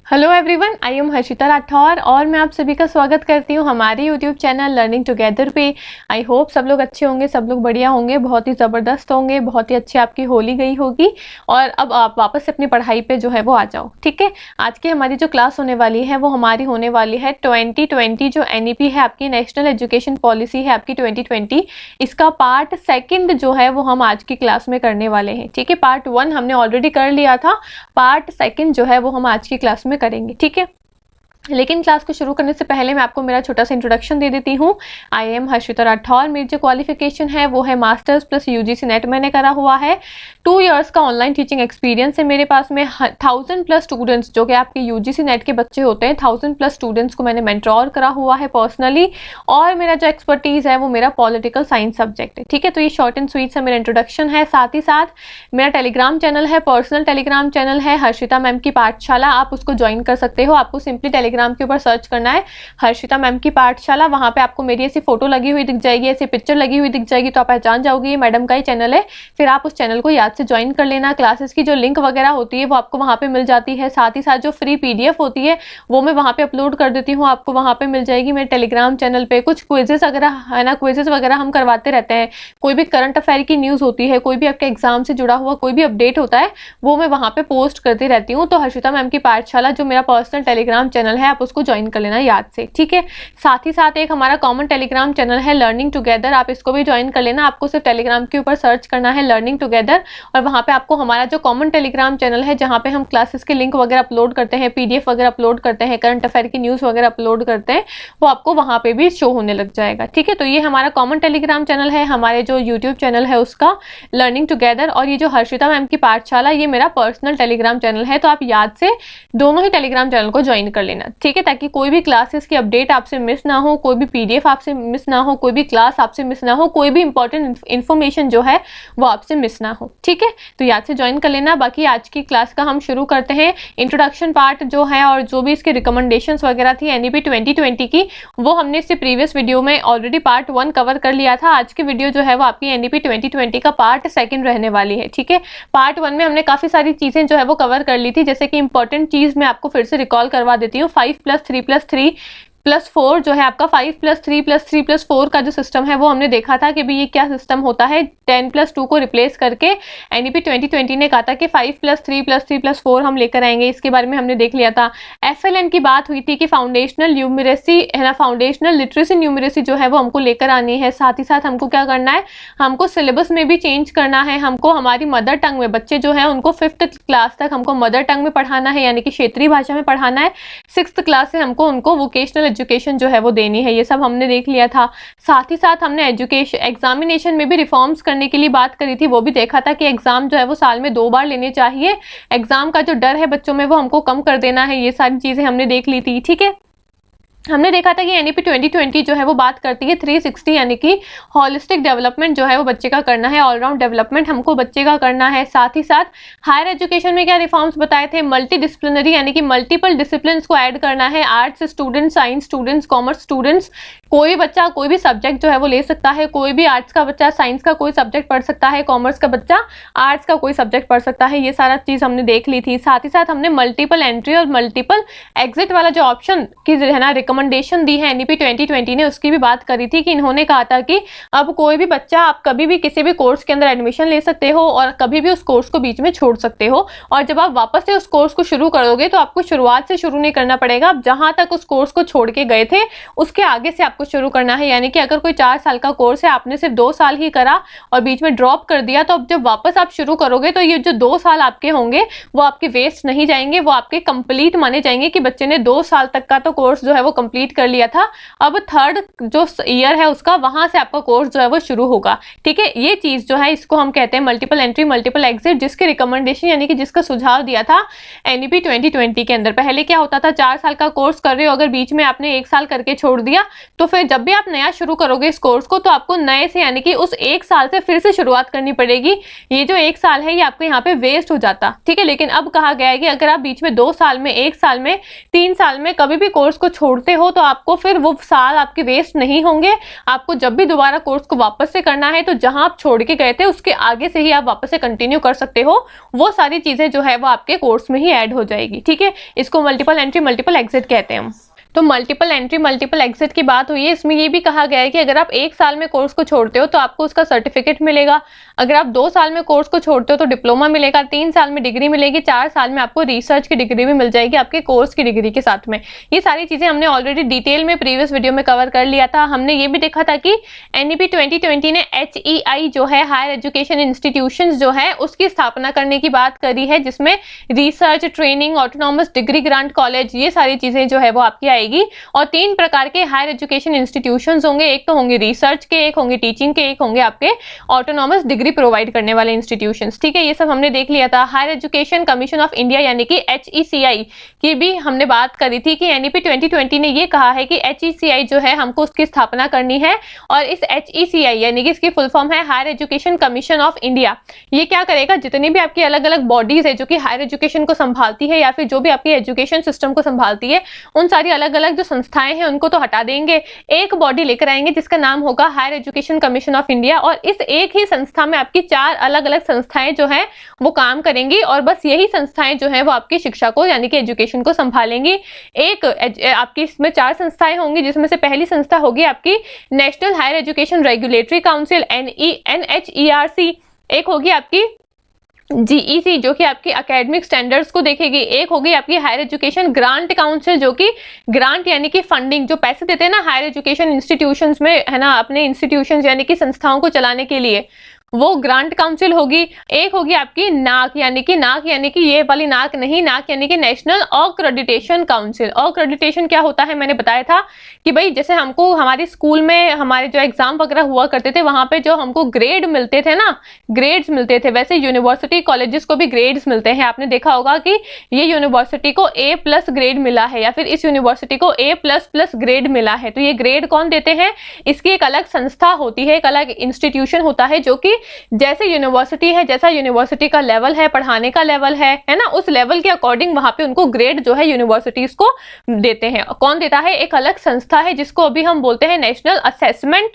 Hello everyone, I am Harshita Rathore और मैं आप सभी का स्वागत करती हूँ हमारे यूट्यूब चैनल लर्निंग टुगेदर पे। आई होप सब लोग अच्छे होंगे, सब लोग बढ़िया होंगे, बहुत ही ज़बरदस्त होंगे, बहुत ही अच्छी आपकी होली गई होगी और अब आप वापस से अपनी पढ़ाई पे जो है वो आ जाओ। ठीक है, आज की हमारी जो क्लास होने वाली है वो हमारी होने वाली है 2020 जो NEP है आपकी, नेशनल एजुकेशन पॉलिसी है आपकी 2020, इसका पार्ट सेकेंड जो है वो हम आज की क्लास में करने वाले हैं। ठीक है, पार्ट 1 हमने ऑलरेडी कर लिया था, पार्ट सेकेंड जो है वो हम आज की क्लास में करेंगे। ठीक है, लेकिन क्लास को शुरू करने से पहले मैं आपको मेरा छोटा सा इंट्रोडक्शन दे देती हूँ। आई एम हर्षिता राठौर, मेरी जो क्वालिफिकेशन है वो है मास्टर्स प्लस UGC नेट मैंने करा हुआ है। 2 इयर्स का ऑनलाइन टीचिंग एक्सपीरियंस है मेरे पास में। 1000 प्लस स्टूडेंट्स जो कि आपके UGC नेट के बच्चे होते हैं, 1000 प्लस स्टूडेंट्स को मैंने मेंटोर करा हुआ है पर्सनली। और मेरा जो एक्सपर्टीज़ है वो मेरा पॉलिटिकल साइंस सब्जेक्ट है। ठीक है, तो ये शॉर्ट एंड स्वीट सा मेरा इंट्रोडक्शन है। साथ ही साथ मेरा टेलीग्राम चैनल है, पर्सनल टेलीग्राम चैनल है हर्षिता मैम की पाठशाला, आप उसको ज्वाइन कर सकते हो। आपको सिंपली टेलीग्राम के ऊपर सर्च करना है हर्षिता मैम की पाठशाला, वहां पे आपको मेरी ऐसी फोटो लगी हुई दिख जाएगी, ऐसी पिक्चर लगी हुई दिख जाएगी, तो आप पहचान जाओगे ये मैडम का ही चैनल है। फिर आप उस चैनल को याद से ज्वाइन कर लेना। क्लासेस की जो लिंक वगैरह होती है वो आपको वहां पे मिल जाती है। साथ ही साथ जो फ्री PDF होती है वो मैं वहां पे अपलोड कर देती हूँ, आपको वहां पे मिल जाएगी मेरे टेलीग्राम चैनल पे। कुछ क्विजेस वगैरह है ना, क्विजेस वगैरह हम करवाते रहते हैं। कोई भी करंट अफेयर की न्यूज होती है, कोई भी आपके एग्जाम से जुड़ा हुआ कोई भी अपडेट होता है, वो मैं वहां पे पोस्ट करती रहती हूँ। तो हर्षिता मैम की पाठशाला जो मेरा पर्सनल टेलीग्राम चैनल है, आप उसको ज्वाइन कर लेना याद से। ठीक है, साथ ही साथ एक हमारा कॉमन टेलीग्राम चैनल है लर्निंग टुगेदर, आप इसको भी ज्वाइन कर लेना। आपको सिर्फ टेलीग्राम के ऊपर सर्च करना है लर्निंग टुगेदर और वहां पे आपको हमारा जो कॉमन टेलीग्राम चैनल है जहां पे हम क्लासेस के लिंक वगैरह अपलोड करते हैं, PDF वगैरह अपलोड करते हैं, करंट अफेयर की न्यूज वगैरह अपलोड करते हैं, वो आपको वहां पे भी शो होने लग जाएगा। ठीक है, तो ये हमारा कॉमन टेलीग्राम चैनल है, हमारे जो यूट्यूब चैनल है उसका लर्निंग टुगेदर, और ये जो हर्षिता मैम की पाठशाला ये मेरा पर्सनल टेलीग्राम चैनल है। तो आप याद से दोनों ही टेलीग्राम चैनल को ज्वाइन कर लेना। ठीक है, ताकि कोई भी क्लासेस की अपडेट आपसे मिस ना हो, कोई भी PDF आपसे मिस ना हो, कोई भी क्लास आपसे मिस ना हो, कोई भी इंपॉर्टेंट इन्फॉर्मेशन जो है वो आपसे मिस ना हो। ठीक है, तो याद से ज्वाइन कर लेना। बाकी आज की क्लास का हम शुरू करते हैं। इंट्रोडक्शन पार्ट जो है और जो भी इसके रिकमेंडेशंस वगैरह थी NEP 2020 की, वो हमने इससे प्रीवियस वीडियो में ऑलरेडी पार्ट 1 कवर कर लिया था। आज की वीडियो जो है वो आपकी NEP 2020 का पार्ट सेकेंड रहने वाली है। ठीक है, पार्ट 1 में हमने काफी सारी चीजें जो है वो कवर कर ली थी, जैसे कि इंपॉर्टेंट चीज मैं आपको फिर से रिकॉल करवा देती हूँ। 5+3+3+4 जो है आपका 5+3+3+4 का जो सिस्टम है वो हमने देखा था कि भाई ये क्या सिस्टम होता है। 10+2 को रिप्लेस करके NEP 2020 ने कहा था कि 5+3+3+4 हम लेकर आएंगे, इसके बारे में हमने देख लिया था। FLN की बात हुई थी कि फाउंडेशनल न्यूमरेसी है ना, फाउंडेशनल लिटरेसी न्यूमरेसी जो है वो हमको लेकर आनी है। साथ ही साथ हमको क्या करना है, हमको सिलेबस में भी चेंज करना है। हमको हमारी मदर टंग में बच्चे जो है उनको 5th क्लास तक हमको मदर टंग में पढ़ाना है, यानी कि क्षेत्रीय भाषा में पढ़ाना है। 6th क्लास से हमको उनको वोकेशनल एजुकेशन जो है वो देनी है, ये सब हमने देख लिया था। साथ ही साथ हमने एजुकेशन एग्जामिनेशन में भी रिफॉर्म्स करने के लिए बात करी थी, वो भी देखा था कि एग्जाम जो है वो साल में 2 बार लेने चाहिए। एग्जाम का जो डर है बच्चों में वो हमको कम कर देना है, ये सारी चीजें हमने देख ली थी। ठीक है, हमने देखा था कि NEP 2020 जो है वो बात करती है 360 यानी कि होलिस्टिक डेवलपमेंट जो है वो बच्चे का करना है, ऑलराउंड डेवलपमेंट हमको बच्चे का करना है। साथ ही साथ हायर एजुकेशन में क्या रिफॉर्म्स बताए थे, मल्टी डिसिप्लिनरी यानी कि मल्टीपल डिसिप्लिन को ऐड करना है। Arts students, science students, commerce students, कोई बच्चा कोई भी सब्जेक्ट जो है वो ले सकता है। कोई भी आर्ट्स का बच्चा साइंस का कोई सब्जेक्ट पढ़ सकता है, कॉमर्स का बच्चा आर्ट्स का कोई सब्जेक्ट पढ़ सकता है, ये सारा चीज हमने देख ली थी। साथ ही साथ हमने मल्टीपल एंट्री और मल्टीपल एग्जिट वाला जो ऑप्शन की है ना रिकमेंडेशन दी है NEP 2020 ने, उसकी भी बात करी थी कि इन्होंने कहा था कि अब कोई भी बच्चा आप कभी भी किसी भी कोर्स के अंदर एडमिशन ले सकते हो और कभी भी उस कोर्स को बीच में छोड़ सकते हो, और जब आप वापस से उस कोर्स को शुरू करोगे तो आपको शुरुआत से शुरू नहीं करना पड़ेगा। आप जहां तक उस कोर्स को छोड़ के गए थे उसके आगे से आपको शुरू करना है। यानी कि अगर कोई 4 साल का कोर्स है, आपने सिर्फ 2 साल ही करा और बीच में ड्रॉप कर दिया, तो अब जब वापस आप शुरू करोगे तो ये जो 2 साल आपके होंगे वो आपके वेस्ट नहीं जाएंगे, वो आपके कंप्लीट माने जाएंगे कि बच्चे ने 2 साल तक का तो कोर्स जो है वो कंप्लीट कर लिया था। अब 3rd जो ईयर है उसका वहां से आपका कोर्स जो है वो शुरू होगा। ठीक है, ये चीज जो है इसको हम कहते हैं मल्टीपल एंट्री मल्टीपल एग्जिट, जिसके रिकमेंडेशन यानी कि जिसका सुझाव दिया था NEP 2020 के अंदर। पहले क्या होता था, 4 साल का कोर्स कर रहे हो, अगर बीच में आपने 1 साल करके छोड़ दिया तो फिर जब भी आप नया शुरू करोगे इस कोर्स को तो आपको नए से यानी कि उस 1 साल से फिर से शुरुआत करनी पड़ेगी। ये जो 1 साल है ये आपके यहाँ पे वेस्ट हो जाता। ठीक है, लेकिन अब कहा गया है कि अगर आप बीच में 2 साल में, 1 साल में, 3 साल में कभी भी कोर्स को छोड़ते हो तो आपको फिर वो साल आपके वेस्ट नहीं होंगे। आपको जब भी दोबारा कोर्स को वापस से करना है तो जहां आप छोड़ के गए थे उसके आगे से ही आप वापस से कंटिन्यू कर सकते हो। वो सारी चीजें जो है वो आपके कोर्स में ही ऐड हो जाएगी, ठीक है। इसको मल्टीपल एंट्री मल्टीपल एग्जिट कहते हैं हम। तो मल्टीपल एंट्री मल्टीपल एग्जिट की बात हुई है, इसमें ये भी कहा गया है कि अगर आप 1 साल में कोर्स को छोड़ते हो तो आपको उसका सर्टिफिकेट मिलेगा, अगर आप 2 साल में कोर्स को छोड़ते हो तो डिप्लोमा मिलेगा, 3 साल में डिग्री मिलेगी, 4 साल में आपको रिसर्च की डिग्री भी मिल जाएगी आपके कोर्स की डिग्री के साथ में। ये सारी चीजें हमने ऑलरेडी डिटेल में प्रीवियस वीडियो में कवर कर लिया था। हमने ये भी देखा था कि NEP 2020 ने HEI जो है हायर एजुकेशन इंस्टीट्यूशन जो है उसकी स्थापना करने की बात करी है, जिसमें research, training, autonomous degree grant college, ये सारी चीजें जो है वो आपकी आएगी। और 3 प्रकार के हायर एजुकेशन इंस्टीट्यूशंस होंगे, एक तो होंगे रिसर्च के, एक होंगे टीचिंग के, एक होंगे आपके ऑटोनॉमस डिग्री प्रोवाइड करने वाले इंस्टीट्यूशंस, ठीक है। ये सब हमने देख लिया था। Higher education commission of India यानी कि HECI की भी हमने बात करी थी कि NEP 2020 ने ये कहा है कि HECI जो है हमको उसकी स्थापना करनी है। और इस HECI यानी कि इसकी फुल फॉर्म है higher education commission of India. ये क्या करेगा, जितनी भी आपकी अलग अलग बॉडीज है जो कि हायर एजुकेशन को संभालती है या फिर जो भी आपकी एजुकेशन सिस्टम को संभालती है, उन सारी अलग अलग जो संस्थाएं हैं उनको तो हटा देंगे, एक बॉडी लेकर आएंगे जिसका नाम होगा higher education commission of India. और इस एक ही संस्था में आपकी 4 अलग अलग संस्थाएं जो हैं वो काम करेंगी और बस यही संस्थाएं जो हैं वो आपकी शिक्षा को यानी कि एजुकेशन को संभालेंगी। एक आपकी इसमें 4 संस्थाएं होंगी, जिसमें से पहली संस्था होगी आपकी national higher education regulatory council NHERC, एक होगी आपकी GEC जो कि आपकी एकेडमिक स्टैंडर्ड्स को देखेगी, एक होगी आपकी हायर एजुकेशन ग्रांट काउंसिल जो कि ग्रांट यानी कि फंडिंग जो पैसे देते हैं ना हायर एजुकेशन इंस्टीट्यूशंस में, है ना, अपने इंस्टीट्यूशंस यानी कि संस्थाओं को चलाने के लिए, वो ग्रांट काउंसिल होगी। एक होगी आपकी नाक यानी कि ये वाली नाक नहीं, नाक यानी कि नेशनल अक्रेडिटेशन काउंसिल। अक्रेडिटेशन क्या होता है मैंने बताया था कि भाई जैसे हमको हमारे स्कूल में हमारे जो एग्जाम वगैरह हुआ करते थे वहां पे जो हमको ग्रेड मिलते थे ना, ग्रेड्स मिलते थे, वैसे यूनिवर्सिटी कॉलेजेस को भी ग्रेड्स मिलते हैं। आपने देखा होगा कि ये यूनिवर्सिटी को A+ ग्रेड मिला है या फिर इस यूनिवर्सिटी को A++ ग्रेड मिला है। तो ये ग्रेड कौन देते हैं, इसकी एक अलग संस्था होती है, एक अलग इंस्टीट्यूशन होता है जो कि जैसे यूनिवर्सिटी है, जैसा यूनिवर्सिटी का लेवल है, पढ़ाने का लेवल है ना, उस लेवल के अकॉर्डिंग वहां पे उनको ग्रेड जो है यूनिवर्सिटीज को देते हैं। कौन देता है, एक अलग संस्था है जिसको अभी हम बोलते हैं national assessment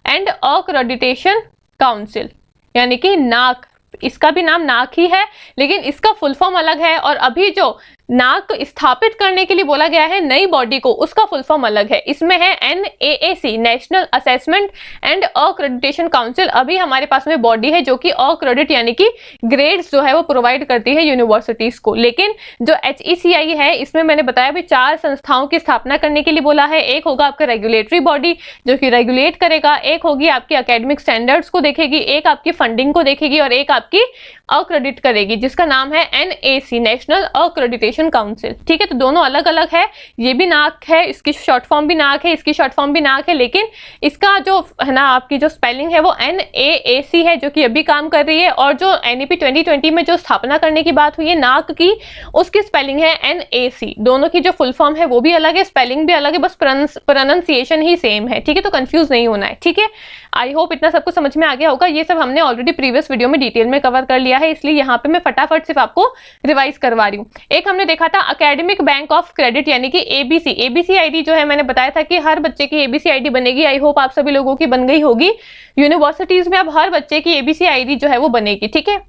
and accreditation council यानी कि नाक। इसका भी नाम नाक ही है लेकिन इसका फुल फॉर्म अलग है। और अभी जो नाक स्थापित करने के लिए बोला गया है नई बॉडी को, उसका फुल फॉर्म अलग है। इसमें है NAAC national assessment and accreditation council. अभी हमारे पास में बॉडी है जो कि अक्रेडिट यानी कि ग्रेड्स जो है वो प्रोवाइड करती है यूनिवर्सिटीज को। लेकिन जो HECI है इसमें मैंने बताया भी 4 संस्थाओं की स्थापना करने के लिए बोला है। एक होगा आपका रेगुलेटरी बॉडी जो कि रेगुलेट करेगा, एक होगी आपकी एकेडमिक स्टैंडर्ड्स को देखेगी, एक आपकी फंडिंग को देखेगी और एक आपकी अक्रेडिट करेगी जिसका नाम है NAC नेशनल अक्रेडिटेशन काउंसिल, ठीक है। तो दोनों अलग अलग है, ये भी नाक है, इसकी शॉर्ट फॉर्म भी नाक है, इसकी शॉर्ट फॉर्म भी नाक है, लेकिन इसका जो है ना आपकी जो स्पेलिंग है वो NAAC है जो कि अभी काम कर रही है। और जो NEP 2020 में जो स्थापना करने की बात हुई है नाक की, उसकी स्पेलिंग है NAC। दोनों की जो फुल फॉर्म है वो भी अलग है, स्पेलिंग भी अलग है, बस प्रोनाउंसिएशन ही सेम है, ठीक है। तो कंफ्यूज नहीं होना है, ठीक है। आई होप इतना सबको समझ में आ गया होगा। ये सब हमने ऑलरेडी प्रीवियस वीडियो में डिटेल में कवर कर लिया है, इसलिए यहाँ पे मैं फटाफट सिर्फ आपको रिवाइज करवा रही हूँ। एक हमने देखा था एकेडमिक बैंक ऑफ क्रेडिट यानी कि ABC ID जो है मैंने बताया था कि हर बच्चे की ABC ID बनेगी। आई होप आप सभी लोगों की बन गई होगी। यूनिवर्सिटीज में अब हर बच्चे की ABC ID जो है वो बनेगी, ठीक है।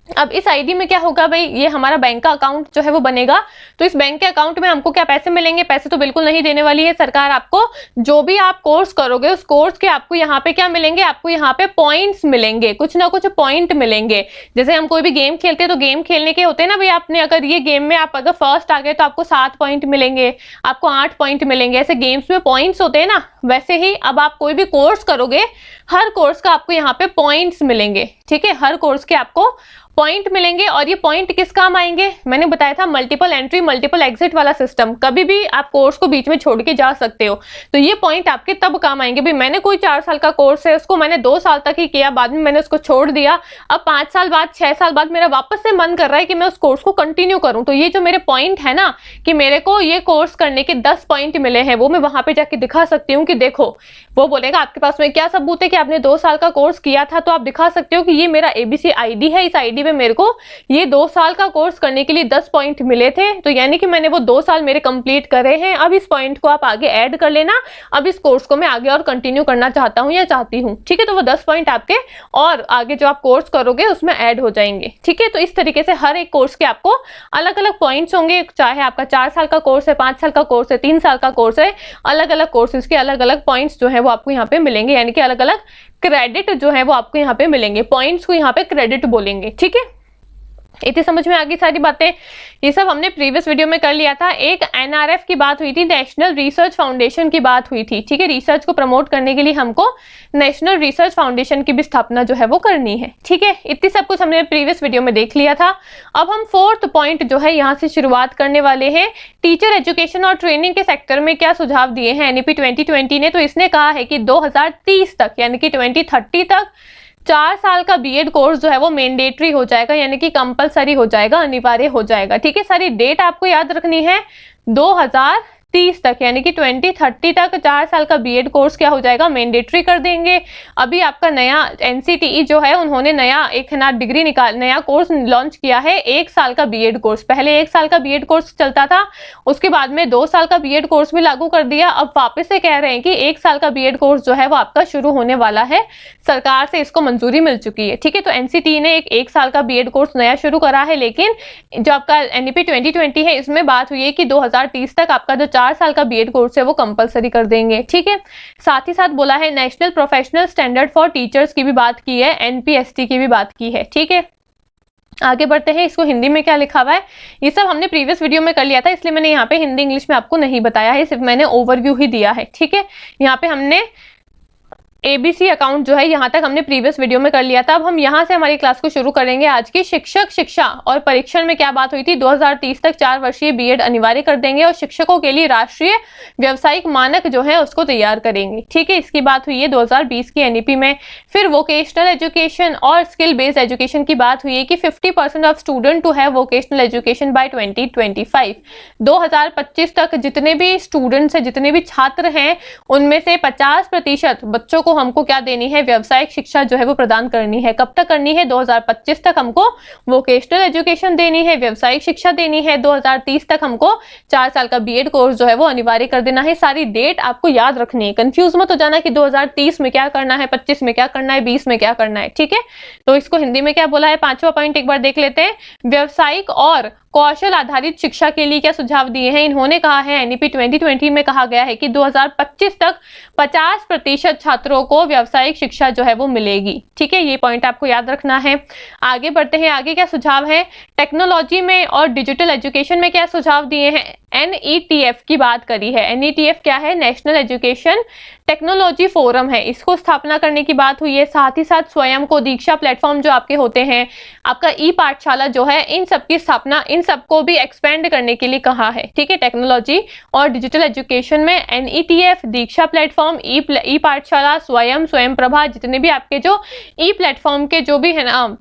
अब इस आईडी में क्या होगा भाई, ये हमारा बैंक का अकाउंट जो है वो बनेगा। तो इस बैंक के अकाउंट में हमको क्या पैसे मिलेंगे, पैसे तो बिल्कुल नहीं देने वाली है सरकार आपको। जो भी आप कोर्स करोगे उस कोर्स के आपको यहाँ पे क्या मिलेंगे, आपको यहाँ पे पॉइंट्स मिलेंगे, कुछ ना कुछ पॉइंट मिलेंगे। जैसे हम कोई भी गेम खेलते हैं तो गेम खेलने के होते हैं ना भाई, आपने अगर ये गेम में आप अगर फर्स्ट आ गए तो आपको 7 पॉइंट मिलेंगे, आपको 8 पॉइंट मिलेंगे। ऐसे गेम्स में पॉइंट्स होते हैं ना, वैसे ही अब आप कोई भी कोर्स करोगे हर कोर्स का आपको यहाँ पे पॉइंट्स मिलेंगे, ठीक है। हर कोर्स के आपको पॉइंट मिलेंगे और ये पॉइंट किस काम आएंगे, मैंने बताया था मल्टीपल एंट्री मल्टीपल एग्जिट वाला सिस्टम। कभी भी आप कोर्स को बीच में छोड़ के जा सकते हो, तो ये पॉइंट आपके तब काम आएंगे। भाई मैंने कोई 4 साल का कोर्स है, उसको मैंने 2 साल तक ही किया, बाद में मैंने उसको छोड़ दिया, अब 5 साल बाद 6 साल बाद मेरा वापस से मन कर रहा है कि मैं उस कोर्स को कंटिन्यू करूं, तो ये जो मेरे पॉइंट है ना कि मेरे को ये कोर्स करने के 10 पॉइंट मिले हैं, वो मैं वहां पे जाके दिखा सकती हूँ कि देखो, वो बोलेगा आपके पास में क्या सबूत है कि कि आपने 2 साल का कोर्स किया था तो आप दिखा सकते हो कि ये मेरा ABC ID है, इस ID पे मेरे को ये 2 साल का कोर्स करने के लिए 10 पॉइंट मिले थे, तो यानी कि मैंने वो 2 साल मेरे कंप्लीट करे हैं। अब इस पॉइंट को आप आगे ऐड कर लेना, अब इस कोर्स को मैं आगे और कंटिन्यू करना चाहता हूँ या चाहती हूँ, ठीक है। तो वो 10 पॉइंट आपके और आगे जो आप कोर्स करोगे उसमें ऐड हो जाएंगे, ठीक है। तो इस तरीके से हर एक कोर्स के आपको अलग अलग पॉइंट्स होंगे, चाहे आपका 4 साल का कोर्स है, 5 साल का कोर्स है, 3 साल का कोर्स है, अलग अलग कोर्सेज के अलग अलग पॉइंट्स जो है वो आपको यहाँ पे मिलेंगे, यानी कि अलग अलग क्रेडिट जो है वो आपको यहाँ पे मिलेंगे। पॉइंट्स को यहाँ पे क्रेडिट बोलेंगे, ठीक है। इतनी समझ में आ गई सारी बातें। ये सब हमने प्रीवियस वीडियो में कर लिया था। एक NRF की बात हुई थी, नेशनल रिसर्च फाउंडेशन की बात हुई थी, ठीक है। रिसर्च को प्रमोट करने के लिए हमको नेशनल रिसर्च फाउंडेशन की भी स्थापना जो है वो करनी है, ठीक है। इतनी सब कुछ हमने प्रीवियस वीडियो में देख लिया था। अब हम 4th पॉइंट जो है यहाँ से शुरुआत करने वाले हैं। टीचर एजुकेशन और ट्रेनिंग के सेक्टर में क्या सुझाव दिए हैं NEP 2020 ने, तो इसने कहा है कि 2030 तक यानी कि 2030 तक 4 साल का B.Ed कोर्स जो है वो मैंडेटरी हो जाएगा, यानी कि कंपलसरी हो जाएगा, अनिवार्य हो जाएगा, ठीक है। सारी डेट आपको याद रखनी है। 2030 तक यानी कि 2030 तक 4 साल का B.Ed कोर्स क्या हो जाएगा, मैंडेटरी कर देंगे। अभी आपका नया NCTE जो है उन्होंने नया एक डिग्री नया कोर्स लॉन्च किया है, 1 साल का B.Ed कोर्स। पहले 1 साल का B.Ed कोर्स चलता था, उसके बाद में 2 साल का B.Ed कोर्स भी लागू कर दिया। अब वापस से कह रहे हैं कि 1 साल का B.Ed कोर्स जो है वो आपका शुरू होने वाला है, सरकार से इसको मंजूरी मिल चुकी है, ठीक है। तो NCTE ने एक साल का B.Ed कोर्स नया शुरू करा है, लेकिन जो आपका NEP 2020 है इसमें बात हुई है कि 2030 तक आपका जो 4 साल का B.Ed कोर्स है वो कंपलसरी कर देंगे, ठीक है। साथ ही साथ बोला है national professional standard for teachers की भी बात की है, NPST की भी बात की है, ठीक है। आगे बढ़ते हैं। इसको हिंदी में क्या लिखा हुआ है ये सब हमने प्रीवियस वीडियो में कर लिया था, इसलिए मैंने यहाँ पे हिंदी इंग्लिश में आपको नहीं बताया है, सिर्फ मैंने ओवरव्यू ही दिया है, ठीक है। यहाँ पे हमने ABC अकाउंट जो है यहाँ तक हमने प्रीवियस वीडियो में कर लिया था। अब हम यहाँ से हमारी क्लास को शुरू करेंगे। आज की शिक्षक शिक्षा और परीक्षण में क्या बात हुई थी, 2030 तक 4 वर्षीय B.Ed अनिवार्य कर देंगे और शिक्षकों के लिए राष्ट्रीय व्यावसायिक मानक जो है उसको तैयार करेंगे, ठीक है। इसकी बात हुई है 2020 की NEP में। फिर वोकेशनल एजुकेशन और स्किल बेस्ड एजुकेशन की बात हुई है कि 50% of student to have vocational education by 2025। 2025 तक जितने भी स्टूडेंट्स हैं, जितने भी छात्र हैं, उनमें से 50% बच्चों को हमको क्या देनी है, व्यावसायिक शिक्षा जो है वो प्रदान करनी है। कब तक करनी है, 2025 तक हमको वोकेशनल एजुकेशन देनी है, व्यावसायिक शिक्षा देनी है। 2030 तक हमको 4 साल का B.Ed कोर्स जो है वो अनिवार्य कर देना है। सारी डेट आपको याद रखनी है, कंफ्यूज मत हो जाना कि 2030 में क्या करना है, 25 में क्या करना है, 20 में क्या करना है, ठीक है। तो इसको हिंदी में क्या बोला है, 5वां पॉइंट एक बार देख लेते हैं। व्यावसायिक और कौशल आधारित शिक्षा के लिए क्या सुझाव दिए हैं, इन्होंने कहा है NEP 2020 में कहा गया है कि 2025 तक 50% छात्रों को व्यावसायिक शिक्षा जो है वो मिलेगी, ठीक है। ये पॉइंट आपको याद रखना है। आगे बढ़ते हैं। आगे क्या सुझाव है, टेक्नोलॉजी में और डिजिटल एजुकेशन में क्या सुझाव दिए हैं, NETF की बात करी है। NETF क्या है, नेशनल एजुकेशन टेक्नोलॉजी फोरम है, इसको स्थापना करने की बात हुई है। साथ ही साथ स्वयं को दीक्षा प्लेटफॉर्म जो आपके होते हैं, आपका ई-पाठशाला जो है, इन सब की स्थापना, इन सबको भी एक्सपेंड करने के लिए कहा है, ठीक है। टेक्नोलॉजी और डिजिटल एजुकेशन में NETF, दीक्षा प्लेटफॉर्म, ई-पाठशाला, स्वयं प्रभा, जितने भी आपके जो ई प्लेटफॉर्म के जो भी है ना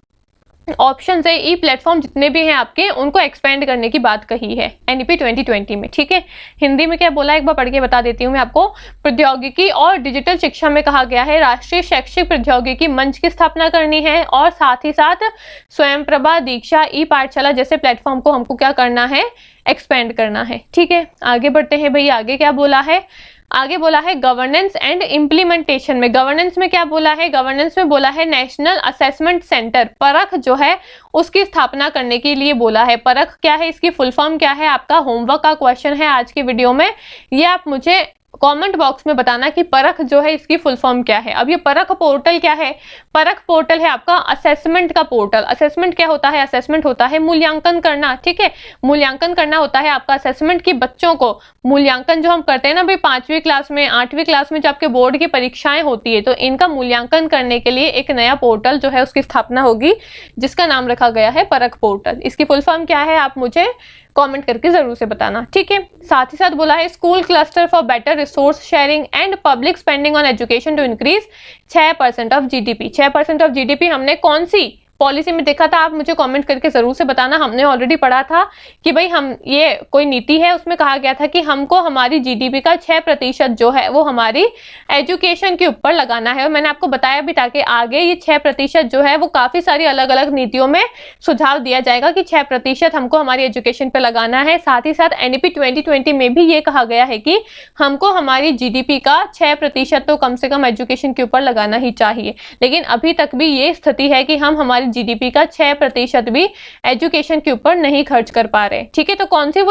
ऑप्शन है, ई प्लेटफॉर्म जितने भी हैं आपके, उनको एक्सपेंड करने की बात कही है NEP 2020 में, ठीक है। हिंदी में क्या बोला एक बार पढ़ के बता देती हूँ मैं आपको। प्रौद्योगिकी और डिजिटल शिक्षा में कहा गया है राष्ट्रीय शैक्षिक प्रौद्योगिकी मंच की स्थापना करनी है और साथ ही साथ स्वयं प्रभा, दीक्षा, ई पाठशाला जैसे प्लेटफॉर्म को हमको क्या करना है, एक्सपेंड करना है, ठीक है। आगे बढ़ते हैं भैया। आगे क्या बोला है, आगे बोला है गवर्नेंस एंड इम्प्लीमेंटेशन में। गवर्नेंस में क्या बोला है, गवर्नेंस में बोला है नेशनल असेसमेंट सेंटर, परख जो है उसकी स्थापना करने के लिए बोला है। परख क्या है, इसकी फुल फॉर्म क्या है, आपका होमवर्क का क्वेश्चन है आज की वीडियो में। ये आप मुझे कमेंट बॉक्स में बताना कि परख जो है इसकी फुल फॉर्म क्या है। अब ये परख पोर्टल क्या है, परख पोर्टल है आपका असेसमेंट का पोर्टल। असेसमेंट क्या होता है, असेसमेंट होता है मूल्यांकन करना, ठीक है। मूल्यांकन करना होता है आपका असेसमेंट की बच्चों को मूल्यांकन जो हम करते हैं ना भाई 5वीं क्लास में 8वीं क्लास में जो आपके बोर्ड की परीक्षाएं होती है, तो इनका मूल्यांकन करने के लिए एक नया पोर्टल जो है उसकी स्थापना होगी जिसका नाम रखा गया है परख पोर्टल। इसकी फुल फॉर्म क्या है आप मुझे कमेंट करके जरूर से बताना, ठीक है। साथ ही साथ बोला है school cluster for better resource sharing and public spending on education to increase 6% of GDP। 6% of GDP हमने कौन सी पॉलिसी में देखा था, आप मुझे कमेंट करके जरूर से बताना। हमने ऑलरेडी पढ़ा था कि भाई हम ये कोई नीति है, उसमें कहा गया था कि हमको हमारी जीडीपी का 6% जो है वो हमारी एजुकेशन के ऊपर लगाना है। और मैंने आपको बताया भी था कि आगे ये 6% जो है वो काफी सारी अलग अलग नीतियों में सुझाव दिया जाएगा कि 6% हमको हमारी एजुकेशन पे लगाना है। साथ ही साथ एनईपी 2020 में भी ये कहा गया है कि हमको हमारी जीडीपी का 6% तो कम से कम एजुकेशन के ऊपर लगाना ही चाहिए। लेकिन अभी तक भी ये स्थिति है कि हम हमारी जीडीपी का 6% भी एजुकेशन के ऊपर नहीं खर्च कर पा रहे। ठीक है, तो कौन सी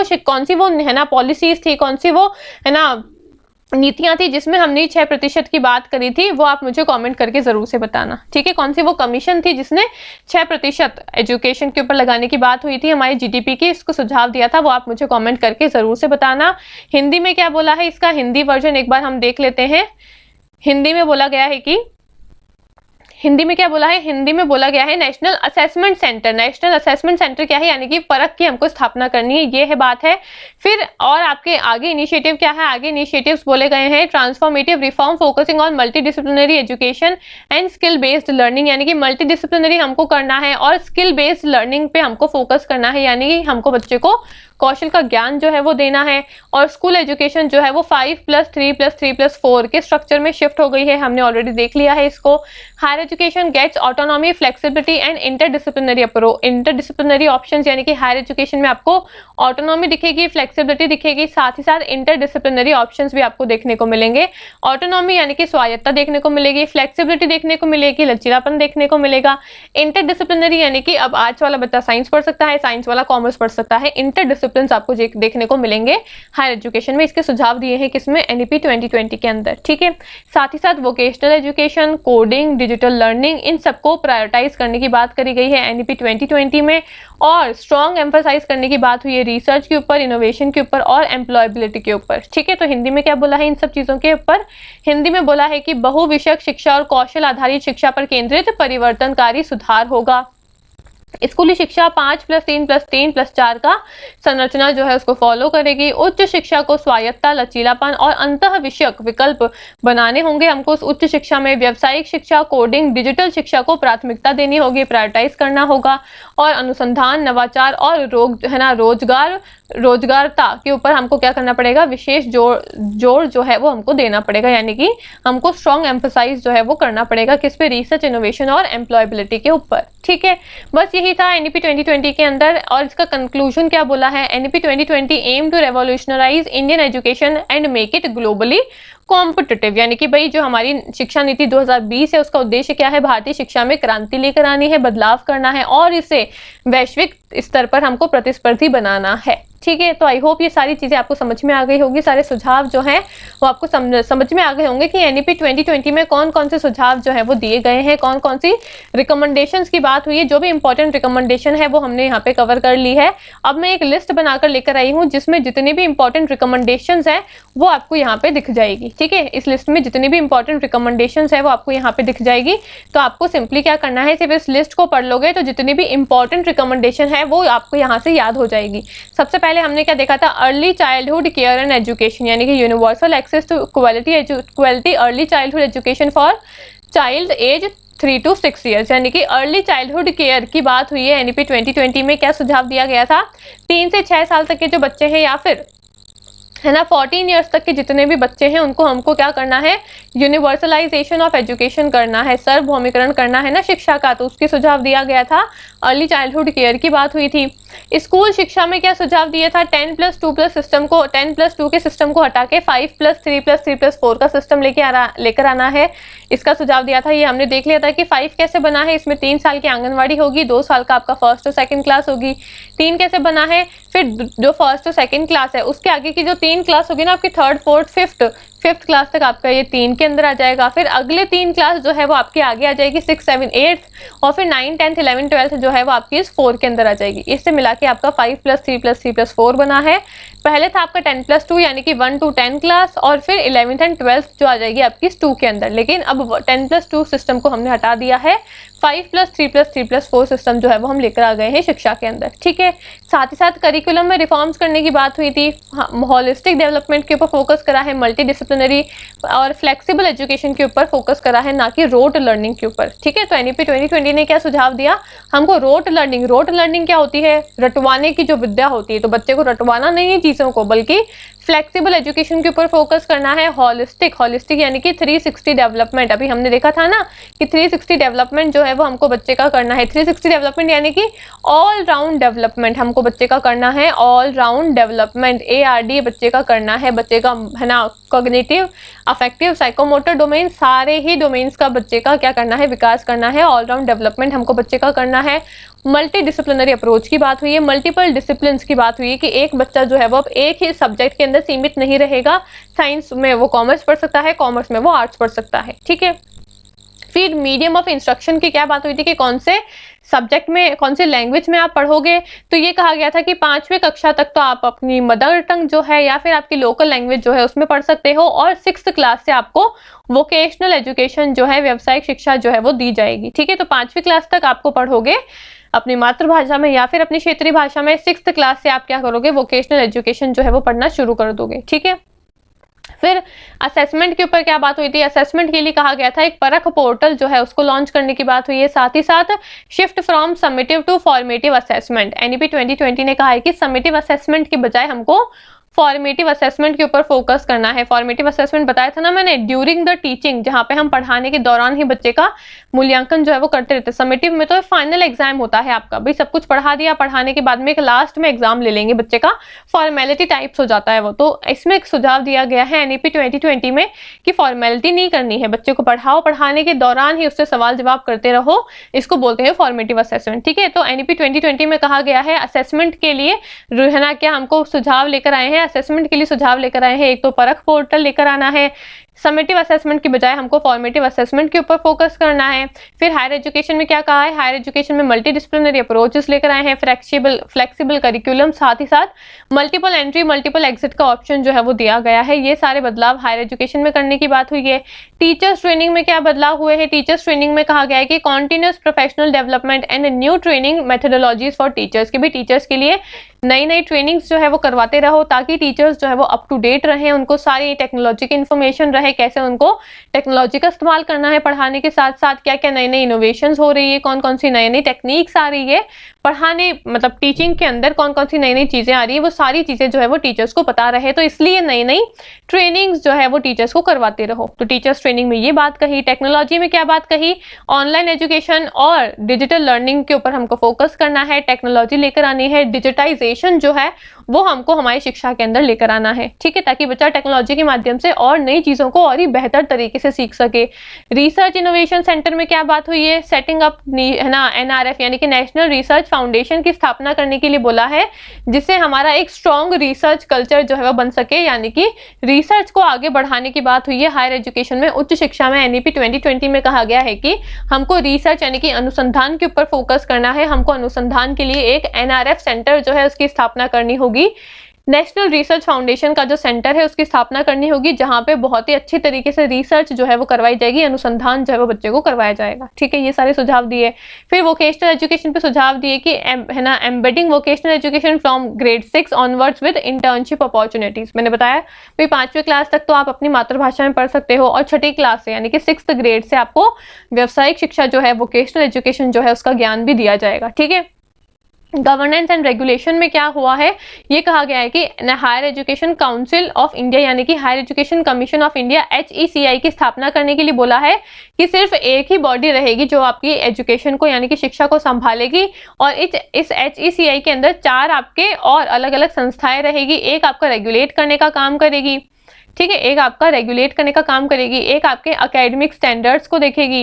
वो है ना पॉलिसीज थी, कौन सी वो है ना नीतियां थी जिसमें हमने 6% की बात करी थी, वो आप मुझे कमेंट करके जरूर से बताना। ठीक है, कौन सी वो कमीशन थी जिसने 6% एजुकेशन के ऊपर लगाने की बात हुई थी हमारी जीडीपी की, इसको सुझाव दिया था, वो आप मुझे कमेंट करके जरूर से बताना। हिंदी में क्या बोला है, इसका हिंदी वर्जन एक बार हम देख लेते हैं। हिंदी में बोला गया है कि हिंदी में क्या बोला है, हिंदी में बोला गया है national assessment centre. National assessment centre क्या है, यानी कि परख की हमको स्थापना करनी है, ये है बात है। फिर और आपके आगे इनिशिएटिव क्या है, आगे इनिशिएटिव्स बोले गए हैं transformative reform focusing on multidisciplinary education and skill based learning, यानी कि मल्टीडिसिप्लिनरी हमको करना है और स्किल बेस्ड लर्निंग पे हमको फोकस करना है, यानी कि हमको बच्चे को कौशल का ज्ञान जो है वो देना है। और स्कूल एजुकेशन जो है वो 5+3+3+4 के स्ट्रक्चर में शिफ्ट हो गई है, हमने ऑलरेडी देख लिया है इसको। Higher education gets autonomy, flexibility and interdisciplinary options, यानी कि हायर एजुकेशन में आपको ऑटोनॉमी दिखेगी, फ्लेक्सिबिलिटी दिखेगी, साथ ही साथ इंटरडिसिप्लिनरी ऑप्शंस भी आपको देखने को मिलेंगे। ऑटोनॉमी यानी कि स्वायत्ता देखने को मिलेगी, फ्लेक्सिबिलिटी देखने को मिलेगी, लचीलापन देखने को मिलेगा। इंटरडिसिप्लिनरी यानी कि अब आर्ट्स वाला बच्चा साइंस पढ़ सकता है, साइंस वाला कॉमर्स पढ़ सकता है, इंटरडिसिप्लिन आपको देखने को मिलेंगे हायर एजुकेशन में। इसके सुझाव दिए हैं किसमें, एनईपी 2020 के अंदर। ठीक है, साथ ही साथ vocational education, coding, digital learning, इन सबको प्रायोरिटाइज करने की बात करी गई है एनईपी 2020 में। और स्ट्रॉन्ग एम्फसाइज करने की बात हुई है रिसर्च के ऊपर, इनोवेशन के ऊपर और एम्प्लॉयबिलिटी के ऊपर। ठीक है, तो हिंदी में क्या बोला है इन सब चीजों के ऊपर, हिंदी में बोला है कि बहुविषयक शिक्षा और कौशल आधारित शिक्षा पर केंद्रित परिवर्तनकारी सुधार होगा। स्कूली शिक्षा 5+3+3+4 का संरचना जो है उसको फॉलो करेगी। उच्च शिक्षा को स्वायत्ता, लचीलापन और अंतः विषयक विकल्प बनाने होंगे। हमको उस उच्च शिक्षा में व्यावसायिक शिक्षा, कोडिंग, डिजिटल शिक्षा को प्राथमिकता देनी होगी, प्रायोरिटाइज करना होगा। और अनुसंधान, नवाचार और रोजगारता के ऊपर हमको क्या करना पड़ेगा, विशेष जोर जो है वो हमको देना पड़ेगा, यानी कि हमको स्ट्रॉन्ग एम्फसाइज जो है वो करना पड़ेगा किस पे, रिसर्च, इनोवेशन और एम्प्लॉयबिलिटी के ऊपर। ठीक है, बस यही था एनईपी 2020 के अंदर। और इसका कंक्लूजन क्या बोला है, NEP 2020 aim to revolutionize Indian education and make it globally competitive, यानी कि भाई जो हमारी शिक्षा नीति 2020 है उसका उद्देश्य क्या है, भारतीय शिक्षा में क्रांति लेकर आनी है, बदलाव करना है और इसे वैश्विक स्तर पर हमको प्रतिस्पर्धी बनाना है। ठीक है, तो आई होप ये सारी चीजें आपको समझ में आ गई होगी, सारे सुझाव जो हैं वो आपको समझ में आ गए होंगे कि एनईपी 2020 में कौन कौन से सुझाव जो है वो दिए गए हैं, कौन कौन सी रिकमेंडेशंस की बात हुई है। जो भी इंपॉर्टेंट रिकमेंडेशन है वो हमने यहाँ पे कवर कर ली है। अब मैं एक लिस्ट बनाकर लेकर आई हूँ जिसमें जितने भी इंपॉर्टेंट रिकमेंडेशंस हैं वो आपको यहाँ पे दिख जाएगी। ठीक है, इस लिस्ट में जितनी भी इंपॉर्टेंट रिकमेंडेशंस है वो आपको यहाँ पे दिख जाएगी। तो आपको सिंपली क्या करना है, सिर्फ इस लिस्ट को पढ़ लोगे तो जितनी भी इंपॉर्टेंट रिकमेंडेशन है वो आपको यहाँ से याद हो जाएगी। सबसे पहले हमने क्या देखा था, early childhood care and education, यानी कि universal access to quality early childhood education for child age 3 to 6 years, यानी कि अर्ली चाइल्डहुड केयर की बात हुई है एनईपी 2020 में। क्या सुझाव दिया गया था, 3 से 6 साल तक के जो बच्चे हैं या फिर है ना 14 ईयर्स तक के जितने भी बच्चे हैं उनको हमको क्या करना है, यूनिवर्सलाइजेशन ऑफ एजुकेशन करना है, सार्वभौमिकरण करना है ना शिक्षा का। तो उसकी सुझाव दिया गया था, अर्ली चाइल्डहुड केयर की बात हुई थी। स्कूल शिक्षा में क्या सुझाव दिया था, 10+2+ सिस्टम को, 10+2 के सिस्टम को हटा के 5+3+3+4 का सिस्टम लेकर आना है, इसका सुझाव दिया था। ये हमने देख लिया था कि 5 कैसे बना है, इसमें 3 साल की आंगनवाड़ी होगी, 2 साल का आपका फर्स्ट और सेकंड क्लास होगी। 3 कैसे बना है, फिर जो फर्स्ट और सेकंड क्लास है उसके आगे की जो 3 क्लास होगी ना आपकी, 3rd, 4th, 5th क्लास तक आपका ये 3 के अंदर आ जाएगा। फिर अगले 3 क्लास जो है वो आपकी आगे आ जाएगी 6, 7, 8 और फिर 9, 10, 11, 12 जो है वो आपकी इस 4 के अंदर आ जाएगी। इससे मिला के आपका 5+3+3+4 बना है। पहले था आपका 10+2 यानी कि 1 to 10 क्लास और फिर 11th and 12th जो आ जाएगी आपकी इस 2 के अंदर। लेकिन अब 10+2 सिस्टम को हमने हटा दिया है, 5+3+3+4 सिस्टम जो है वो हम लेकर आ गए हैं शिक्षा के अंदर। ठीक है, साथ ही साथ करिकुलम में रिफॉर्म्स करने की बात हुई थी, होलिस्टिक डेवलपमेंट के ऊपर फोकस करा है, मल्टी डिसिप्लिनरी और फ्लेक्सिबल एजुकेशन के ऊपर फोकस करा है, ना कि रोट लर्निंग के ऊपर। ठीक है, तो एनईपी 2020 ने क्या सुझाव दिया हमको, रोट लर्निंग क्या होती है, रटवाने की जो विद्या होती है, तो बच्चे को रटवाना नहीं है चीज़ों को, बल्कि फ्लेक्सिबल एजुकेशन के ऊपर फोकस करना है। होलिस्टिक यानी कि 360 डेवलपमेंट, अभी हमने देखा था ना कि 360 डेवलपमेंट जो है वो हमको बच्चे का करना है। 360 डेवलपमेंट यानी कि ऑल राउंड डेवलपमेंट हमको बच्चे का करना है, ऑल राउंड डेवलपमेंट, ARD बच्चे का करना है, बच्चे का है ना कॉग्निटिव, अफेक्टिव, साइकोमोटर डोमेन, सारे ही डोमेन्स का बच्चे का क्या करना है, विकास करना है, ऑल राउंड डेवलपमेंट हमको बच्चे का करना है। मल्टी डिसिप्लिनरी अप्रोच की बात हुई है, मल्टीपल डिसिप्लिन्स की बात हुई है कि एक बच्चा जो है वो अब एक ही सब्जेक्ट के अंदर सीमित नहीं रहेगा, साइंस में वो कॉमर्स पढ़ सकता है, कॉमर्स में वो आर्ट्स पढ़ सकता है। ठीक है, फिर मीडियम ऑफ इंस्ट्रक्शन की क्या बात हुई थी कि कौन से सब्जेक्ट में, कौन से लैंग्वेज में आप पढ़ोगे, तो ये कहा गया था कि 5वीं कक्षा तक तो आप अपनी मदर टंग जो है या फिर आपकी लोकल लैंग्वेज जो है उसमें पढ़ सकते हो, और 6th क्लास से आपको वोकेशनल एजुकेशन जो है, व्यावसायिक शिक्षा जो है वो दी जाएगी। ठीक है, तो 5वीं क्लास तक आपको पढ़ोगे अपनी मातृभाषा में या फिर अपनी क्षेत्रीय भाषा में, 6th क्लास से आप क्या करोगे, वोकेशनल एजुकेशन जो है वो पढ़ना शुरू कर दोगे। ठीक है, फिर असेसमेंट के ऊपर क्या बात हुई थी, असेसमेंट के लिए कहा गया था एक परख पोर्टल जो है उसको लॉन्च करने की बात हुई है। साथ ही साथ shift from summative to formative assessment, NEP 2020 ने कहा है कि समेटिव असेसमेंट की बजाय हमको फॉर्मेटिव असेसमेंट के ऊपर फोकस करना है। फॉर्मेटिव असेसमेंट बताया था ना मैंने, ड्यूरिंग द टीचिंग, जहाँ पे हम पढ़ाने के दौरान ही बच्चे का मूल्यांकन जो है वो करते रहते हैं। समेटिव में तो फाइनल एग्जाम होता है आपका, भाई सब कुछ पढ़ा दिया, पढ़ाने के बाद में एक लास्ट में एग्जाम ले लेंगे बच्चे का, फॉर्मेलिटी टाइप्स हो जाता है वो। तो इसमें एक सुझाव दिया गया है एनईपी 2020 में कि फॉर्मेलिटी नहीं करनी है, बच्चे को पढ़ाओ, पढ़ाने के दौरान ही उससे सवाल जवाब करते रहो, इसको बोलते हैं फॉर्मेटिव असेसमेंट। ठीक है, तो एनईपी 2020 में कहा गया है असेसमेंट के लिए है ना क्या हमको सुझाव लेकर आए हैं, असेसमेंट के लिए सुझाव लेकर आए हैं, एक तो परख पोर्टल लेकर आना है, समेटिव असेसमेंट की बजाय हमको फॉर्मेटिव असेसमेंट के ऊपर फोकस करना है। फिर हायर एजुकेशन में क्या कहा है, हायर एजुकेशन में मल्टी डिसिप्लिनरी अप्रोचेस लेकर आए हैं, फ्लेक्सिबल करिकुलम, साथ ही साथ मल्टीपल एंट्री मल्टीपल एग्जिट का ऑप्शन जो है वो दिया गया है। ये सारे बदलाव हायर एजुकेशन में करने की बात हुई है। टीचर्स ट्रेनिंग में क्या बदलाव हुए हैं, टीचर्स ट्रेनिंग में कहा गया है कि continuous professional development and new training methodologies for teachers, की भी टीचर्स के लिए नई नई ट्रेनिंग्स जो है वो करवाते रहो, ताकि टीचर्स जो है वो अप टू डेट रहें, उनको सारी टेक्नोलॉजी की इन्फॉर्मेशन रहे, कैसे उनको टेक्नोलॉजी का इस्तेमाल करना है पढ़ाने के साथ साथ, क्या क्या नई नई इनोवेशंस हो रही है, कौन कौन सी नई नई टेक्निक्स आ रही है पढ़ाने, मतलब टीचिंग के अंदर कौन कौन सी नई नई चीजें आ रही है, वो सारी चीजें जो है वो टीचर्स को पता रहे। तो इसलिए नई नई ट्रेनिंग्स जो है वो टीचर्स को करवाते रहो। तो टीचर्स ट्रेनिंग में ये बात कही। टेक्नोलॉजी में क्या बात कही, ऑनलाइन एजुकेशन और डिजिटल लर्निंग के ऊपर हमको फोकस करना है, टेक्नोलॉजी लेकर आनी है, डिजिटाइजेशन जो है वो हमको हमारी शिक्षा के अंदर लेकर आना है। ठीक है, ताकि बच्चा टेक्नोलॉजी के माध्यम से और नई चीजों को और ही बेहतर तरीके से सीख सके। रिसर्च इनोवेशन सेंटर में क्या बात हुई है, सेटिंग अप है ना NRF यानी कि नेशनल रिसर्च फाउंडेशन की स्थापना करने के लिए बोला है, जिससे हमारा एक स्ट्रॉन्ग रिसर्च कल्चर जो है वो बन सके, यानी कि रिसर्च को आगे बढ़ाने की बात हुई है। हायर एजुकेशन में, उच्च शिक्षा में एनईपी 2020 में कहा गया है कि हमको रिसर्च यानी कि अनुसंधान के ऊपर फोकस करना है, हमको अनुसंधान के लिए एक NRF सेंटर जो है उसकी स्थापना करनी होगी, नेशनल रिसर्च फाउंडेशन का जो सेंटर है उसकी स्थापना करनी होगी, जहां पे बहुत ही अच्छी तरीके से रिसर्च जो है वो करवाई जाएगी, अनुसंधान जो है वो बच्चे को करवाया जाएगा। ठीक है, ये सारे सुझाव दिए। फिर वोकेशनल एजुकेशन पे सुझाव दिए कि है ना embedding vocational education from grade 6 onwards with internship opportunities. मैंने बताया भाई 5वीं क्लास तक तो आप अपनी मातृभाषा में पढ़ सकते हो, और 6ठी क्लास से यानी कि 6th ग्रेड से आपको व्यावसायिक शिक्षा जो है, वोकेशनल एजुकेशन जो है उसका ज्ञान भी दिया जाएगा। ठीक है, गवर्नेंस एंड रेगुलेशन में क्या हुआ है, ये कहा गया है कि higher education council of India यानी कि higher education commission of India HECI की स्थापना करने के लिए बोला है कि सिर्फ एक ही बॉडी रहेगी जो आपकी एजुकेशन को यानी कि शिक्षा को संभालेगी, और इस HECI के अंदर 4 आपके और अलग अलग संस्थाएं रहेगी। एक आपका रेगुलेट करने का काम करेगी, ठीक है, एक आपका रेगुलेट करने का काम करेगी, एक आपके एकेडमिक स्टैंडर्ड्स को देखेगी,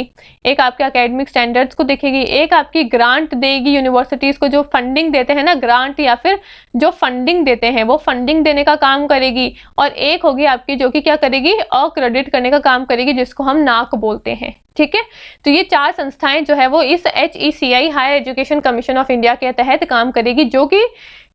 एक आपकी ग्रांट देगी यूनिवर्सिटीज को, जो फंडिंग देते हैं ना, ग्रांट या फिर जो फंडिंग देते हैं वो फंडिंग देने का काम करेगी, और एक होगी आपकी जो कि क्या करेगी, अक्रेडिट करने का काम करेगी, जिसको हम नाक बोलते हैं। ठीक है, तो ये 4 संस्थाएं जो है वो इस HECI higher education commission of India के तहत काम करेगी, जो कि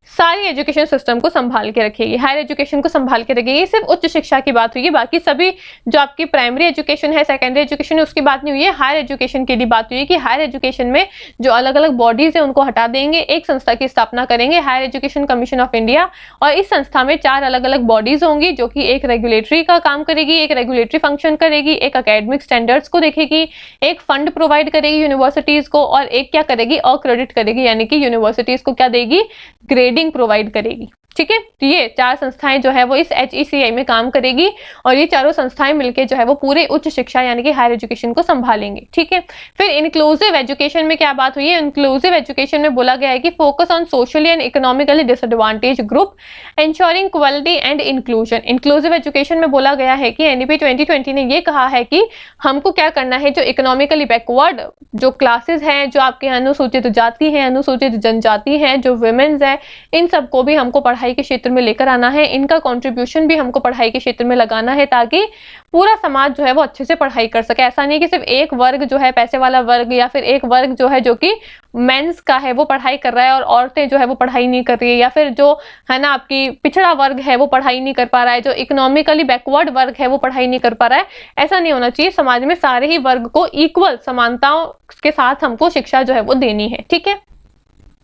सारी एजुकेशन सिस्टम को संभाल के रखेगी, हायर एजुकेशन को संभाल के रखेगी। सिर्फ उच्च शिक्षा की बात हुई है, बाकी सभी जो आपकी प्राइमरी एजुकेशन है, सेकेंडरी एजुकेशन है, उसकी बात नहीं हुई है। हायर एजुकेशन की भी बात हुई है कि हायर एजुकेशन में जो अलग अलग बॉडीज है उनको हटा देंगे, एक संस्था की स्थापना करेंगे, higher education commission of India. और इस संस्था में 4 अलग अलग बॉडीज होंगी, जो कि एक रेगुलेटरी का काम करेगी, एक रेगुलेटरी फंक्शन करेगी, एक एकेडमिक स्टैंडर्ड्स को देखेगी, एक फंड प्रोवाइड करेगी यूनिवर्सिटीज को, और एक क्या करेगी, ऑक्रेडिट करेगी, यानी कि यूनिवर्सिटीज को क्या देगी, ग्रेडिंग प्रोवाइड करेगी। ठीक है, तो ये 4 संस्थाएं जो है वो इस HECI में काम करेगी, और ये चारों संस्थाएं मिलकर जो है वो पूरे उच्च शिक्षा यानी कि हायर एजुकेशन को संभालेंगे। ठीक है, फिर इंक्लूसिव एजुकेशन में क्या बात हुई है, इंक्लूसिव एजुकेशन में बोला गया है कि focus on socially and economically disadvantage group, ensuring quality and inclusion. Inclusive education में बोला गया है कि NEP 2020 ने ये कहा है कि हमको क्या करना है, जो इकोनॉमिकली बैकवर्ड जो क्लासेस हैं, जो आपके अनुसूचित जाति हैं, अनुसूचित जनजाति हैं, जो वुमेन्स है, इन सबको भी हमको पढ़ाई के क्षेत्र में लेकर आना है, इनका कंट्रीब्यूशन भी हमको पढ़ाई के क्षेत्र में लगाना है, ताकि पूरा समाज जो है वो अच्छे से पढ़ाई कर सके। ऐसा नहीं कि सिर्फ एक वर्ग जो है, पैसे वाला वर्ग, या फिर एक वर्ग जो है जो कि मेंस का है वो पढ़ाई कर रहा है और औरतें जो है वो पढ़ाई नहीं कर रही है, या फिर जो है ना आपकी पिछड़ा वर्ग है वो पढ़ाई नहीं कर पा रहा है, जो इकोनॉमिकली बैकवर्ड वर्ग है वो पढ़ाई नहीं कर पा रहा है। ऐसा नहीं होना चाहिए, समाज में सारे ही वर्ग को इक्वल समानताओं के साथ हमको शिक्षा जो है वो देनी है। ठीक है,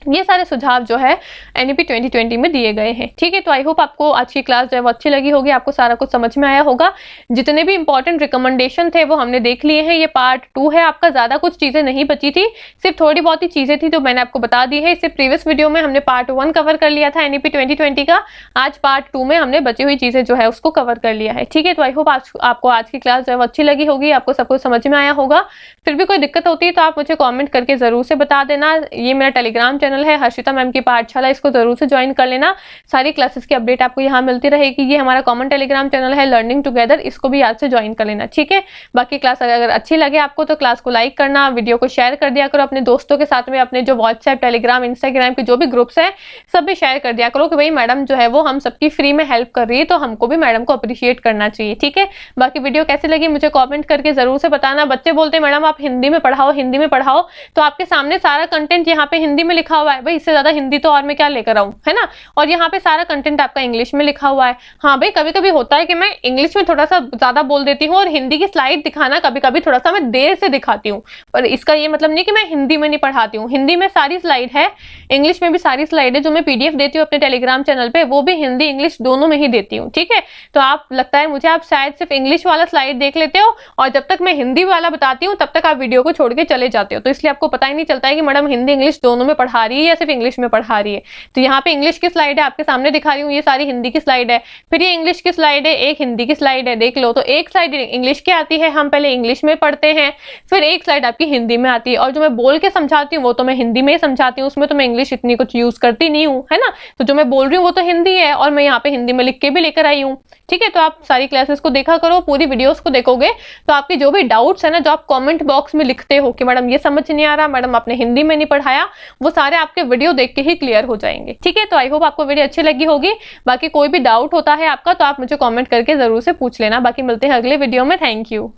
ये सारे सुझाव जो है NEP 2020 में दिए गए हैं। ठीक है, तो आई होप आपको आज की क्लास जो है वो अच्छी लगी होगी, आपको सारा कुछ समझ में आया होगा। जितने भी इंपॉर्टेंट रिकमेंडेशन थे वो हमने देख लिए हैं। ये पार्ट 2 है आपका, ज्यादा कुछ चीजें नहीं बची थी, सिर्फ थोड़ी बहुत ही चीजें थी जो मैंने आपको बता दी है। इससे प्रीवियस वीडियो में हमने पार्ट 1 कवर कर लिया था NEP 2020 का, आज पार्ट 2 में हमने बची हुई चीजें जो है उसको कवर कर लिया है। ठीक है, तो आई होप आपको आज की क्लास जो है वो अच्छी लगी होगी, आपको सब कुछ समझ में आया होगा। फिर भी कोई दिक्कत होती है तो आप मुझे कॉमेंट करके जरूर से बता देना। ये मेरा टेलीग्राम चैनल है हर्षिता मैम की पाठशाला, इसको जरूर से ज्वाइन कर लेना, सारी क्लासेस की अपडेट आपको यहाँ मिलती रहेगी। ये हमारा कॉमन टेलीग्राम चैनल है लर्निंग टुगेदर, इसको भी याद से ज्वाइन कर लेना। ठीक है, बाकी क्लास अगर अच्छी लगे आपको तो क्लास को लाइक करना, वीडियो को शेयर कर दिया करो अपने दोस्तों के साथ में, अपने जो व्हाट्सएप, टेलीग्राम, इंस्टाग्राम के जो भी ग्रुप्स हैं सब भी शेयर कर दिया करो कि भाई मैडम जो है वो हम सबकी फ्री में हेल्प कर रही है, तो हमको भी मैडम को अप्रिशिएट करना चाहिए। ठीक है, बाकी वीडियो कैसी लगी मुझे कॉमेंट करके जरूर से बताना। बच्चे बोलते हैं मैडम आप हिंदी में पढ़ाओ, हिंदी में पढ़ाओ, तो आपके सामने सारा कंटेंट यहाँ पे हिंदी में लिखा हुआ है, भाई इससे ज्यादा हिंदी तो और मैं क्या लेकर आऊं, है ना। और यहाँ पे सारा कंटेंट आपका इंग्लिश में लिखा हुआ है। हाँ भाई, कभी कभी होता है कि मैं इंग्लिश में थोड़ा सा ज्यादा बोल देती हूँ और हिंदी की स्लाइड दिखाना कभी कभी थोड़ा सा मैं देर से दिखाती हूँ, पर इसका ये मतलब नहीं कि मैं हिंदी में नहीं पढ़ाती हूँ। हिंदी में सारी स्लाइड है, इंग्लिश में भी सारी स्लाइड है, जो मैं PDF देती हूँ अपने टेलीग्राम चैनल पे, वो भी हिंदी इंग्लिश दोनों में ही देती हूँ। ठीक है, तो आप लगता है मुझे आप शायद सिर्फ इंग्लिश वाला स्लाइड देख लेते हो, और जब तक मैं हिंदी वाला बताती हूँ तब तक आप वीडियो को छोड़ के चले जाते हो, तो इसलिए आपको पता ही नहीं चलता है कि मैडम हिंदी इंग्लिश दोनों में पढ़ा रही है या सिर्फ इंग्लिश में पढ़ा रही है। तो यहाँ पे इंग्लिश की स्लाइड है आपके सामने दिखा रही हूँ, ये सारी हिंदी की स्लाइड है, फिर ये इंग्लिश की स्लाइड है, एक हिंदी की स्लाइड है, देख लो। तो एक स्लाइड इंग्लिश की आती है, हम पहले इंग्लिश में पढ़ते हैं, फिर एक स्लाइड आपकी हिंदी में आती है, और जो मैं बोल के समझाती हूँ वो तो मैं हिंदी में ही समझाती हूँ, उसमें तो मैं इंग्लिश इतनी कुछ यूज करती नहीं हूँ, है ना। तो जो मैं बोल रही हूँ वो तो हिंदी है, और मैं यहाँ पे हिंदी में लिख के भी लेकर आई हूँ। ठीक है, तो आप सारी क्लासेस को देखा करो, पूरी वीडियोस को देखोगे तो आपकी जो भी डाउट्स है ना, जो आप कमेंट बॉक्स में लिखते हो कि मैडम ये समझ नहीं आ रहा, मैडम आपने हिंदी में नहीं पढ़ाया, वो सारे आपके वीडियो देख के ही क्लियर हो जाएंगे। ठीक है, तो आई होप आपको वीडियो अच्छी लगी होगी। बाकी कोई भी डाउट होता है आपका तो आप मुझे कमेंट करके जरूर से पूछ लेना। बाकी मिलते हैं अगले वीडियो में। Thank you.